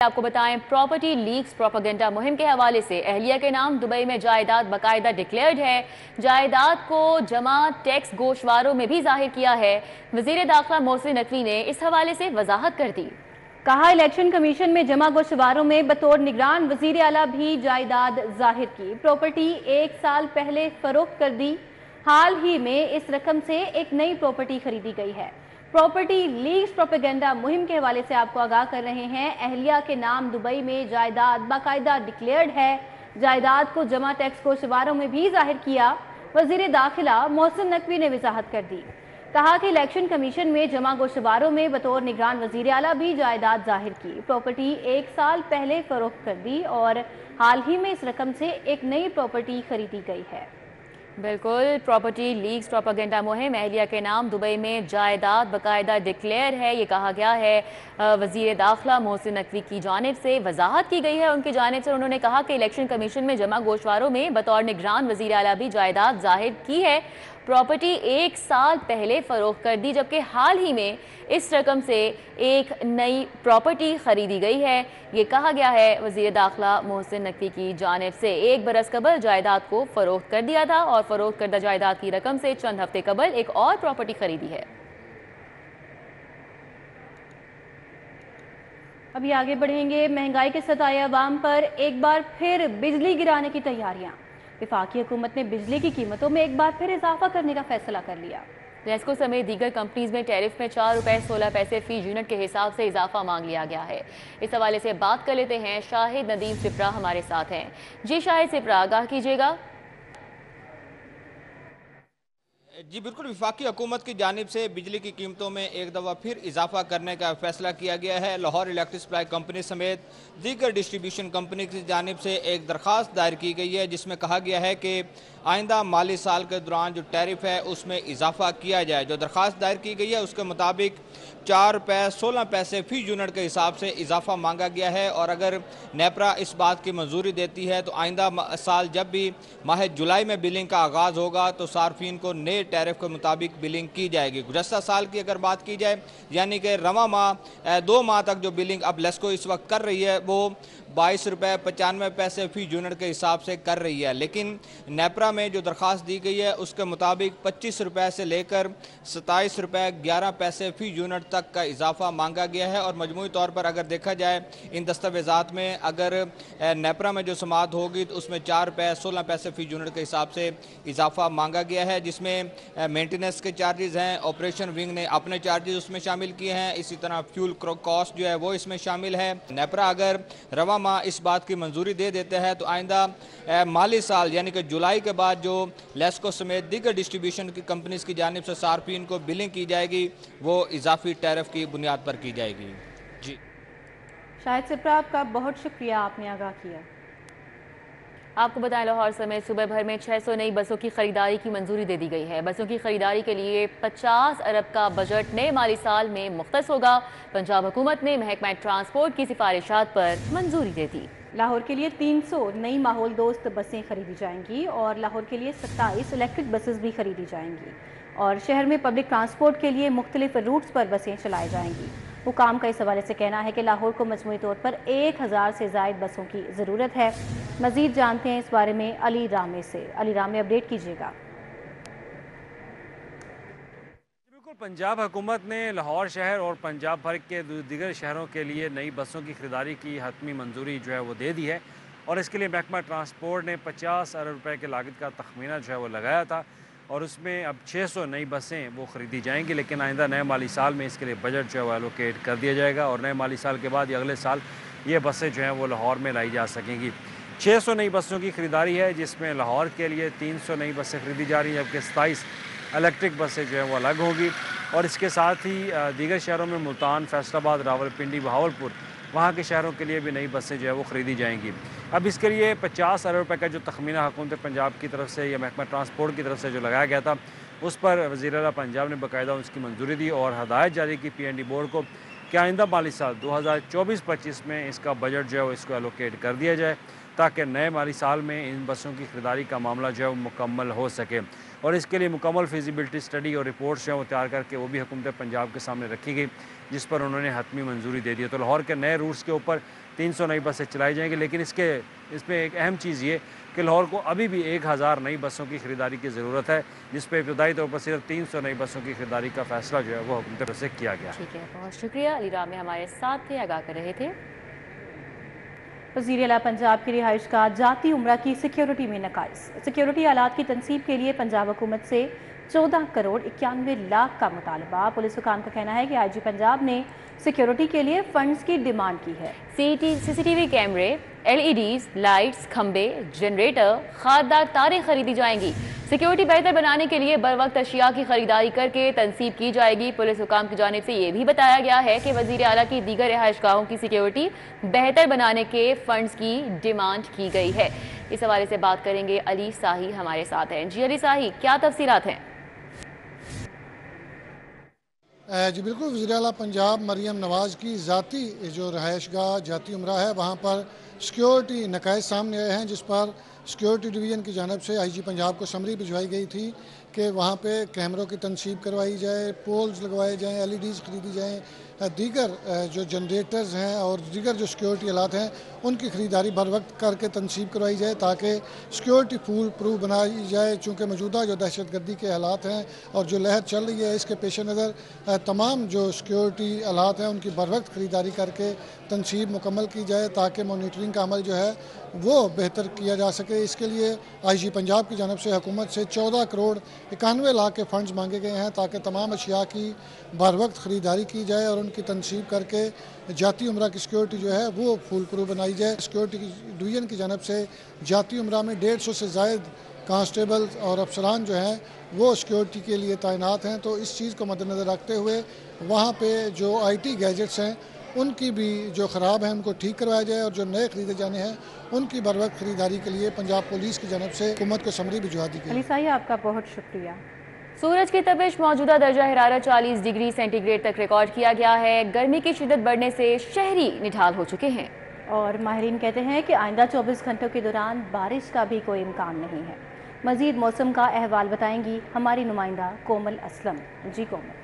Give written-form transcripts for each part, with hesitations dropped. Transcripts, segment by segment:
आपको बताएं, property leaks propaganda मुहिम के हवाले से अहलिया के नाम दुबई में जायदाद बाकायदा डिक्लेयर्ड है। जायदाद को जमा टैक्स गोशवारों में भी जाहिर किया है। वजीर दाखिला मोहसिन नकवी ने इस हवाले से वजाहत कर दी। कहा, इलेक्शन कमीशन में जमा गोशवारों में बतौर निगरान वजीर आला भी जायदाद जाहिर की। प्रॉपर्टी 1 साल पहले फरोख्त कर दी। हाल ही में इस रकम से एक नई प्रॉपर्टी खरीदी गई है। प्रॉपर्टी लीक्स प्रोपेगेंडा मुहिम के हवाले से आपको आगाह कर रहे हैं। अहलिया के नाम दुबई में जायदाद बाकायदा डिक्लेयर्ड है। जायदाद को जमा टैक्स गोशवारों में भी जाहिर किया। वजीर दाखिला मोहसिन नकवी ने वजाहत कर दी। कहा कि इलेक्शन कमीशन में जमा गोशवारों में बतौर निगरान वजीर आला भी जायदाद जाहिर की। प्रॉपर्टी 1 साल पहले फरोख्त कर दी और हाल ही में इस रकम से एक नई प्रॉपर्टी खरीदी गई है। बिल्कुल, प्रॉपर्टी लीक्स प्रोपेगेंडा मुहिम अहलिया के नाम दुबई में जायदाद बाकायदा डिक्लेयर है, ये कहा गया है। वजीर दाखिला मोहसिन नकवी की जानिब से वजाहत की गई है। उनकी जानिब से उन्होंने कहा कि इलेक्शन कमीशन में जमा गोशवारों में बतौर निगरान वजीर आला भी जायदाद जाहिर की है। प्रॉपर्टी 1 साल पहले फरोख्त कर दी, जबकि हाल ही में इस रकम से एक नई प्रॉपर्टी खरीदी गई है। ये कहा गया है वजीर दाखिला मोहसिन नकवी की जानिब से। 1 बरस कबल जायदाद को फरोख्त कर दिया था और फरोख्त करदा जायदाद की रकम से चंद हफ्ते कबल एक और प्रॉपर्टी खरीदी है। अभी आगे बढ़ेंगे। महंगाई के सताए अवाम पर एक बार फिर बिजली गिराने की तैयारियां। वफाकी हुकूमत ने बिजली की कीमतों में एक बार फिर इजाफा करने का फैसला कर लिया। नेस्को समेत दीगर कंपनीज में टैरिफ में 4 रुपए 16 पैसे फी यूनिट के हिसाब से इजाफा मांग लिया गया है। इस हवाले से बात कर लेते हैं। शाहिद नदीम सिप्रा हमारे साथ हैं। जी शाहिद सिप्रा, आगाह कीजिएगा। जी बिल्कुल, वफाकी हुकूमत की जानिब से बिजली की कीमतों में एक दफ़ा फिर इजाफा करने का फैसला किया गया है। लाहौर इलेक्ट्रिक सप्लाई कंपनी समेत दीगर डिस्ट्रीब्यूशन कंपनी की जानिब से एक दरख्वास्त दायर की गई है, जिसमें कहा गया है कि आइंदा माली साल के दौरान जो टैरिफ है उसमें इजाफा किया जाए। जो दरख्वास्त दायर की गई है उसके मुताबिक 4 रुपए 16 पैसे फी यूनिट के हिसाब से इजाफा मांगा गया है। और अगर नेपरा इस बात की मंजूरी देती है तो आइंदा साल जब भी माह जुलाई में बिलिंग का आगाज़ होगा तो सार्फिन को नए टैरिफ के मुताबिक बिलिंग की जाएगी। गुज़श्ता साल की अगर बात की जाए, यानी कि रवा माह 2 माह तक जो बिलिंग अब लेस्को इस वक्त कर रही है वो 22 रुपए 95 पैसे फी यूनिट के हिसाब से कर रही है। लेकिन नेपरा में जो दरख्वास्त दी गई है उसके मुताबिक 25 रुपए से लेकर 27 रुपए 11 पैसे फी यूनिट तक का इजाफा मांगा गया है। और मजमूई तौर पर अगर देखा जाए इन दस्तावेजात में, अगर नेपरा में जो समात होगी तो उसमें 4 रुपए 16 पैसे फी यूनिट के हिसाब से इजाफा मांगा गया है, जिसमें मेंटेनेंस के चार्जेस हैं, ऑपरेशन विंग ने अपने चार्जेस उसमें शामिल किए हैं, इसी तरह फ्यूल कॉस्ट जो है वो इसमें शामिल है। नेपरा अगर रवा माह इस बात की मंजूरी दे देते हैं तो आइंदा माली साल यानी कि जुलाई के बाद जो लेस्को समेत दीगर डिस्ट्रीब्यूशन की कंपनीज की जानिब से सार्फिन को बिलिंग की जाएगी वो इजाफी टैरिफ की बुनियाद पर की जाएगी। जी शाहिद सिप्रा, आपका बहुत शुक्रिया, आपने आगाह किया। आपको बताएं, लाहौर समेत सूबे भर में 600 नई बसों की खरीदारी की मंजूरी दे दी गई है। बसों की खरीदारी के लिए 50 अरब का बजट नए माली साल में मुख्तस होगा। पंजाब हुकूमत ने महकमा ट्रांसपोर्ट की सिफारिशात पर मंजूरी दे दी। लाहौर के लिए 300 नई माहौल दोस्त बसें खरीदी जाएंगी और लाहौर के लिए 27 इलेक्ट्रिक बसेस भी खरीदी जाएंगी और शहर में पब्लिक ट्रांसपोर्ट के लिए मुख्तलिफ रूट्स पर बसें चलाई जाएंगी। हुकाम का इस हवाले से कहना है कि लाहौर को मजमूई तौर पर 1000 से ज़ायद बसों की ज़रूरत है। मज़ीद जानते हैं इस बारे में अली रामे से। अली रामे, अपडेट कीजिएगा। बिल्कुल, पंजाब हुकूमत ने लाहौर शहर और पंजाब भर के दीगर शहरों के लिए नई बसों की खरीदारी की हतमी मंजूरी जो है वो दे दी है और इसके लिए महकमा ट्रांसपोर्ट ने 50 अरब रुपए की लागत का तखमीना जो है वो लगाया था और उसमें अब 600 नई बसें वो ख़रीदी जाएंगी। लेकिन आइंदा नए माली साल में इसके लिए बजट जो है वो एलोकेट कर दिया जाएगा और नए माली साल के बाद या अगले साल ये बसें जो हैं वो लाहौर में लाई जा सकेंगी। 600 नई बसों की खरीदारी है, जिसमें लाहौर के लिए 300 नई बसें खरीदी जा रही हैं, जबकि 27 इलेक्ट्रिक बसें जो हैं वो अलग होंगी। और इसके साथ ही दीगर शहरों में मुल्तान, फैसलाबाद, रावलपिंडी, बहावलपुर, वहाँ के शहरों के लिए भी नई बसें जो है वो ख़रीदी जाएंगी। अब इसके लिए 50 अरब रुपये का जो तखमीना हुकूमत पंजाब की तरफ से या महकमा ट्रांसपोर्ट की तरफ से जो लगाया गया था उस पर वज़ीर आला पंजाब ने बाकायदा उसकी मंजूरी दी और हदायत जारी की PND बोर्ड को कि आइंदा माली साल 2024-25 में इसका बजट जो है वो इसको एलोकेट कर दिया जाए ताकि नए माली साल में इन बसों की खरीदारी का मामला जो है वो मुकम्मल हो सके। और इसके लिए मुकम्मल फिजिबिलिटी स्टडी और रिपोर्ट्स जो है वो तैयार करके वो भी हुकूमत पंजाब के सामने रखी गई, जिस पर उन्होंने हतमी मंजूरी दे दी है। तो लाहौर के नए रूट्स के ऊपर 300 नई बसें चलाई जाएंगी, लेकिन इसमें एक अहम चीज़ ये कि लाहौर को अभी भी 1000 नई बसों की खरीदारी की ज़रूरत है, जिस पर इब्तदाई तौर पर सिर्फ 300 नई बसों की खरीदारी का फैसला जो है वो हुकूमत से किया गया। ठीक है, बहुत शुक्रिया। अली राम में हमारे साथ थे, आगाह कर रहे थे। वज़ीर आला पंजाब की रिहाइश का जाती उम्रा की सिक्योरिटी में नकाइस। सिक्योरिटी आलात की तनसीब के लिए पंजाब हुकूमत से 14 करोड़ 91 लाख का मुतालबा। पुलिस हुकाम का कहना है कि IG पंजाब ने सिक्योरिटी के लिए फंड्स की डिमांड की है। CCTV कैमरे, LEDs, लाइट्स, खंबे, जनरेटर, खाददार तारें खरीदी जाएंगी। सिक्योरिटी बेहतर बनाने के लिए बर वक्त अशिया की खरीदारी करके तनसीब की जाएगी। पुलिस हुकाम की जानिब से ये भी बताया गया है कि वज़ीर आला की दीगर रिहाइशगाहों की सिक्योरिटी बेहतर बनाने के फंड्स की डिमांड की गई है। इस हवाले से बात करेंगे, अली साही हमारे साथ हैं। जी अली साही, क्या तफसीलात हैं? जी बिल्कुल, वज़ीर आला पंजाब मरियम नवाज़ की ज़ाती जो रहायशगाह जाती उम्रा है वहाँ पर सिक्योरिटी नकाइस सामने आए हैं, जिस पर सिक्योरिटी डिवीज़न की जानिब से IG पंजाब को समरी भिजवाई गई थी कि वहाँ पे कैमरों की तनसीब करवाई जाए, पोल्स लगवाए जाएँ, LEDs खरीदी जाएँ, दीगर जो जनरेटर्स हैं और दीगर जो सिक्योरिटी आलात हैं उनकी ख़रीदारी बर वक्त करके तनसीब करवाई जाए ताकि सिक्योरिटी फूल प्रूफ बनाई जाए। चूँकि मौजूदा जो दहशत गर्दी के हालात हैं और जो लहर चल रही है, इसके पेश नज़र तमाम जो सिक्योरिटी आलात हैं उनकी बर वक्त ख़रीदारी करके तनसीब मुकम्मल की जाए ताकि मॉनिटरिंग का अमल जो है वो बेहतर किया जा सके। इसके लिए IG पंजाब की जानिब से हुकूमत से 14 करोड़ 91 लाख के फ़ंड्स मांगे गए हैं ताकि तमाम अशिया की बर वक्त ख़रीदारी की जाए और उनकी तनसीब करके जाती उम्रा की सिक्योरिटी जो है वो फूल प्रूफ बनाई जाए। सिक्योरिटी डिवीज़न की जानिब से जाती उम्रा में 150 से ज़ायद कांस्टेबल और अफसरान जो हैं वो सिक्योरिटी के लिए तैनात हैं। तो इस चीज़ को मद्देनज़र रखते हुए वहाँ पे जो IT गैजेट्स हैं उनकी भी जो ख़राब हैं उनको ठीक करवाया जाए और जो नए ख़रीदे जाने हैं उनकी बर वक्त ख़रीदारी के लिए पंजाब पुलिस की जानिब से हुकूमत को समरी भिजवा दी गई। अली साही, आपका बहुत शुक्रिया। सूरज की तपिश मौजूदा दर्जा हरारत 40 डिग्री सेंटीग्रेड तक रिकॉर्ड किया गया है। गर्मी की शिद्दत बढ़ने से शहरी निढाल हो चुके हैं और माहिरीन कहते हैं कि आइंदा 24 घंटों के दौरान बारिश का भी कोई इम्कान नहीं है। मजीद मौसम का अहवाल बताएंगी हमारी नुमाइंदा कोमल असलम। जी कोमल।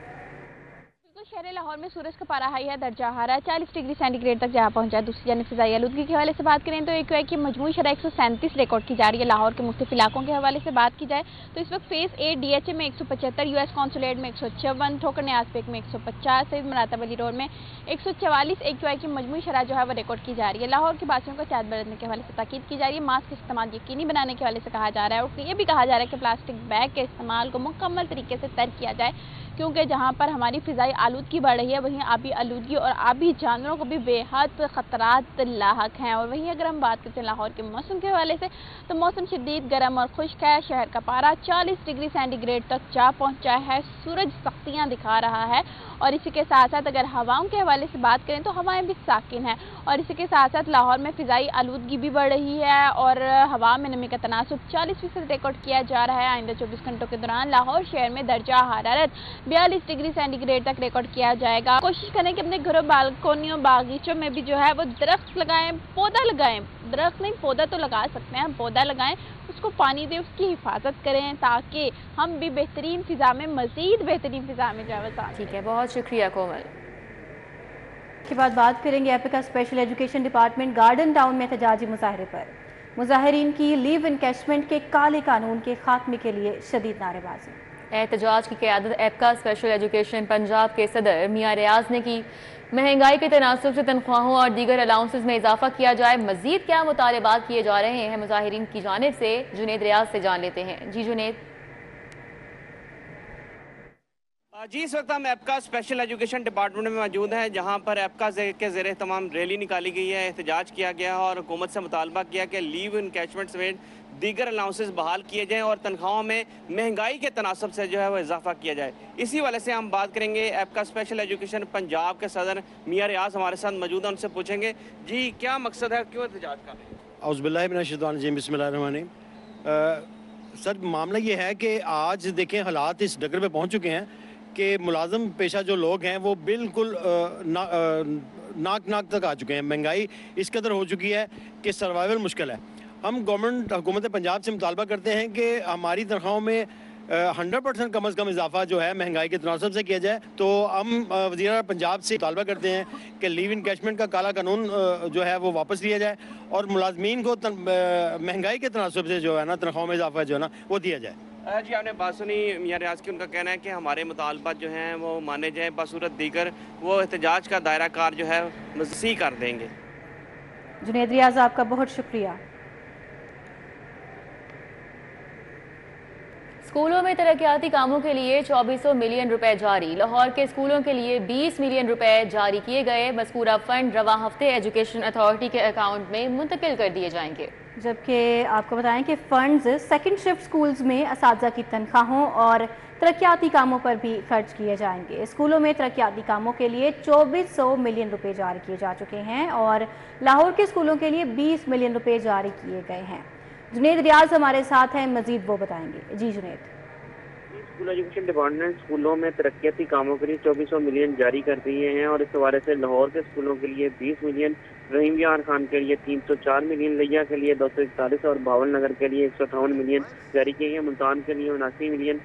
शहर लाहौर में सूरज का पारा हाई है, दर्जा हरारत 40 डिग्री सेंटीग्रेड तक जहाँ पहुंचा है। दूसरी जानब फिजाई आलूदगी के हवाले से बात करें तो AQI की मजमूई शरह 137 रिकॉर्ड की जा रही है। लाहौर के मुख्तलिफ इलाकों के हवाले से बात की जाए तो इस वक्त फेज़ A DHA में 175, US कॉन्सुलेट में 154, ठोकर न्याज़पेक में 150, सईद मरातब अली रोड में 144 AQI की मजमूई शरह जो है वो रिकॉर्ड की जा रही है। लाहौर के बासियों को एहतियात बरतने के हवाले से ताकीद की जा रही है। मास्क इस्तेमाल यकीनी बनाने के हवाले से कहा जा रहा है और ये भी कहा जा रहा है कि प्लास्टिक बैग के इस्तेमाल को मुकम्मल तरीके से तर्क किया जाए, क्योंकि जहाँ पर हमारी फ़िज़ाई आलूदगी बढ़ रही है वहीं आबी आलूदगी और आबी जानवरों को भी बेहद ख़तरात लाहक हैं। और वहीं अगर हम बात करते हैं लाहौर के मौसम के हवाले से तो मौसम शदीद गर्म और खुश्क है। शहर का पारा 40 डिग्री सेंटीग्रेड तक जा पहुँचा है। सूरज सख्तियाँ दिखा रहा है और इसी के साथ साथ अगर हवाओं के हवाले से बात करें तो हवाएं भी साकिन हैं और इसी के साथ साथ लाहौर में फ़िज़ाई आलूदगी भी बढ़ रही है और हवा में नमी का तनासुब 40% रिकॉर्ड किया जा रहा है। आइंदा 24 घंटों के दौरान लाहौर शहर में दर्जा हरारत 42 डिग्री सेंटीग्रेड तक रिकॉर्ड किया जाएगा। कोशिश करें कि अपने घरों, बालकोनियों, बागीचों में भी जो है वो दरख्त लगाएं, पौधा लगाएं। दरख्त नहीं, पौधा तो लगा सकते हैं, हम पौधा लगाएं, उसको पानी दें, उसकी हिफाजत करें ताकि हम भी बेहतरीन फ़िज़ा में, मज़ीद बेहतरीन फ़िज़ा में जाए। ठीक है, बहुत शुक्रिया कोमल। के बाद बात करेंगे Epica special education department garden town में एहतजाजी मुजाहरे पर। मुजाहिरीन की लीव इनकैशमेंट के काले कानून के खात्मे के लिए शदीद नारेबाजी। एहतजाज की क़यादत एपिका स्पेशल एजुकेशन पंजाब के सदर मियां रियाज ने की। महंगाई के तनासुब से तनख्वाहों और दीगर अलाउंसेस में इजाफा किया जाए। मजीद क्या मुतालबात किए जा रहे हैं मुजाहिरीन की जानिब से, जुनेद रियाज से जान लेते हैं। जी जुनेद। जी, इस वक्त हम एपिका स्पेशल एजुकेशन डिपार्टमेंट में मौजूद हैं, जहां पर एपिका के ज़रिए तमाम रैली निकाली गई है, एहतजाज किया गया है और हुकूमत से मुतालबा किया कि लीव इनकैशमेंट समेत दीगर अलाउंसेस बहाल किए जाएँ और तनख्वाहों में महंगाई के तनासब से जो है वो इजाफा किया जाए। इसी वाले से हम बात करेंगे। एपिका स्पेशल एजुकेशन पंजाब के सदर मियां रियाज हमारे साथ मौजूद हैं, उनसे पूछेंगे जी क्या मकसद है, क्यों एहतजाज कर रहे हैं? औज़ुबिल्लाहि मिनश्शैतानिर्रजीम, बिस्मिल्लाहिर्रहमानिर्रहीम। सर, मामला ये है कि आज देखें हालात इस डगर पे पहुंच चुके हैं कि मुलाजम पेशा जो लोग हैं वो बिल्कुल नाक तक आ चुके हैं। महंगाई इस कदर हो चुकी है कि सर्वाइवल मुश्किल है। हम हुकूमत पंजाब से मुतालबा करते हैं कि हमारी तनख्वाहों में 100% कम अज़ कम इजाफा जो है महंगाई के तनासब से किया जाए। तो हम वज़ीर पंजाब से मुतालबा करते हैं कि लीव इनकैशमेंट का काला कानून जो है वो वापस लिया जाए और मुलाजमीन को महंगाई के तनासब से जो है ना तनख्वाह में इजाफा जो है ना वो दिया जाए। जी आपने बात सुनी मियां रियाज की। उनका कहना है कि हमारे मुतालबात जो हैं वो माने जाए, बसूरत दीगर वो एहतजाज का दायरा कार जो है वसी कर देंगे। जुनैद रियाज आपका बहुत शुक्रिया। स्कूलों में तरक्याती कामों के लिए 2400 मिलियन रुपए जारी। लाहौर के स्कूलों के लिए 20 मिलियन रुपए जारी किए गए। मज़कूरा फंड रवा हफ्ते एजुकेशन अथॉरिटी के अकाउंट में मुंतकिल कर दिए जाएंगे। जबकि आपको बताएं कि फंड्स सेकंड शिफ्ट स्कूल्स में असातिज़ा की तनख्वाहों और तरक्याती कामों पर भी खर्च किए जाएंगे। स्कूलों में तरक्याती कामों के लिए 2400 मिलियन रुपए जारी किए जा चुके हैं और लाहौर के स्कूलों के लिए 20 मिलियन रुपए जारी किए गए हैं। जुनैद रियाज हमारे साथ हैं, मजीद वो बताएंगे। जी जुनैद। स्कूल एजुकेशन डिपार्टमेंट स्कूलों में तरक्याती कामों के लिए 2400 मिलियन जारी कर दिए हैं और इस हवाले से लाहौर के स्कूलों के लिए 20 मिलियन, रहीम यार खान के लिए 304 मिलियन, लिया के लिए 241 और बावल नगर के लिए 158 मिलियन जारी किए हैं। मुल्तान के लिए 79 मिलियन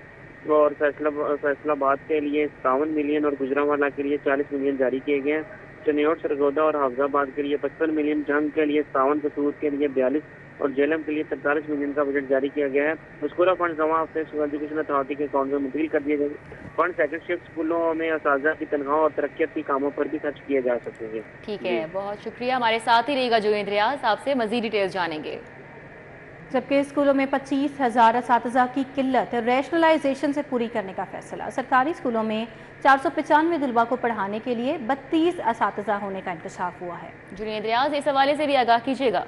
और फैसलाबाद के लिए 57 मिलियन और गुजरांवाला के लिए 40 मिलियन जारी किए गए हैं। चनियोट, सरगोदा और हाफजाबाद के लिए 55 मिलियन, जंग के लिए 57, कसूर के लिए 42 और जेलम के लिए 43 मिलियन का बजट जारी किया गया है। मज़कूरा फंड जमा हफ्ते एजुकेशन अथॉरिटी के अकाउंट में मुंतकिल कर दिए गए। फंड सेकंड शिफ्ट स्कूलों में असातिज़ा की तनख्वाह और तरक्याती कामों पर भी खर्च किए जा सकेंगे। ठीक है, बहुत शुक्रिया। हमारे साथ ही रहेगा जुनैद रियाज, आपसे मजीद डिटेल्स जानेंगे। जबकि स्कूलों में 25,000 असातिज़ा की किल्लत रैशनलाइजेशन से पूरी करने का फैसला। सरकारी स्कूलों में 495 तलबा को पढ़ाने के लिए 32 असातिज़ा होने का इंकशाफ हुआ है। जुनैद रियाज, इस हवाले से भी आगाह कीजिएगा।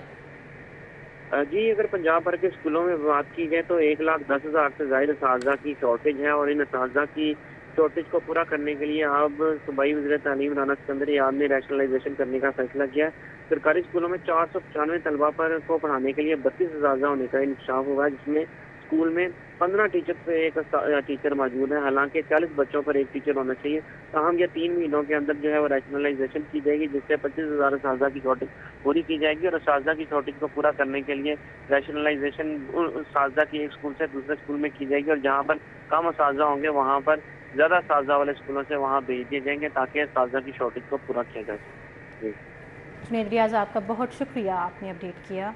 जी, अगर पंजाब भर के स्कूलों में बात की जाए तो 1,10,000 से ज़ायद असातिज़ा की शॉर्टेज है और इन असातिज़ा की शॉर्टेज को पूरा करने के लिए अब सूबाई वज़ीर तालीम राना सिकंदर याद ने रैशनलाइजेशन करने का फैसला किया। सरकारी स्कूलों में 495 तलबा पर को पढ़ाने के लिए 32 असातिज़ा होने का इंकशाफ हुआ है, जिसमें स्कूल में 15 टीचर पे एक टीचर मौजूद है। हालांकि 40 बच्चों पर एक टीचर होना चाहिए। ताहम यह 3 महीनों के अंदर जो है वो रैशनलाइजेशन की जाएगी, जिससे 25,000 असातिज़ा की शॉर्टेज पूरी की जाएगी और असातिज़ा की शॉर्टेज को पूरा करने के लिए रैशनलाइजेशन असातिज़ा की एक स्कूल से दूसरे स्कूल में की जाएगी और जहाँ पर कम असातिज़ा होंगे वहाँ पर ज़्यादा असातिज़ा वाले स्कूलों से वहाँ भेज दिए जाएंगे ताकि असातिज़ा की शॉर्टेज को पूरा किया जा सके। जुनैद रियाज आपका बहुत शुक्रिया, आपने अपडेट किया।